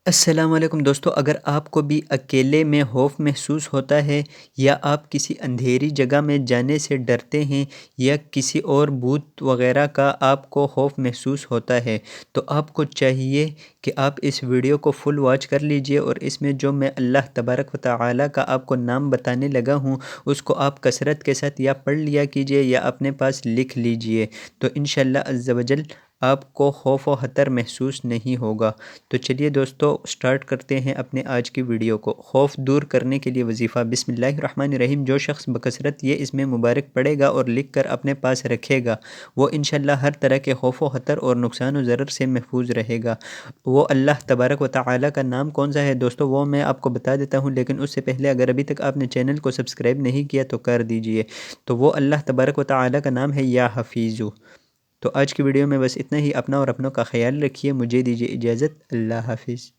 السلام علیکم دوستو، اگر آپ کو بھی اکیلے میں خوف محسوس ہوتا ہے یا آپ کسی اندھیری جگہ میں جانے سے ڈرتے ہیں یا کسی اور بھوت وغیرہ کا آپ کو خوف محسوس ہوتا ہے تو آپ کو چاہیے کہ آپ اس ویڈیو کو فل واچ کر لیجئے، اور اس میں جو میں اللہ تبارک و تعالی کا آپ کو نام بتانے لگا ہوں اس کو آپ کثرت کے ساتھ یا پڑھ لیا کیجئے یا اپنے پاس لکھ لیجئے، تو انشاءاللہ عز و جل آپ کو خوف و خطر محسوس نہیں ہوگا۔ تو چلیے دوستو سٹارٹ کرتے ہیں اپنے آج کی ویڈیو کو۔ خوف دور کرنے کے لیے وظیفہ۔ بسم اللہ الرحمن الرحیم۔ جو شخص بکثرت یہ اس میں مبارک پڑھے گا اور لکھ کر اپنے پاس رکھے گا، وہ انشاءاللہ ہر طرح کے خوف و خطر اور نقصان و ضرر سے محفوظ رہے گا۔ وہ اللہ تبارک و تعالی کا نام کون سا ہے دوستو، وہ میں آپ کو بتا دیتا ہوں، لیکن اس سے پہلے اگر ابھی تک آپ نے چینل کو سبسکرائب نہیں کیا تو کر دیجئے۔ تو وہ اللہ تبارک و تعالی کا نام ہے یا حفیظو۔ تو آج کی ویڈیو میں بس اتنا ہی۔ اپنا اور اپنوں کا خیال رکھیے۔ مجھے دیجیے اجازت۔ اللہ حافظ۔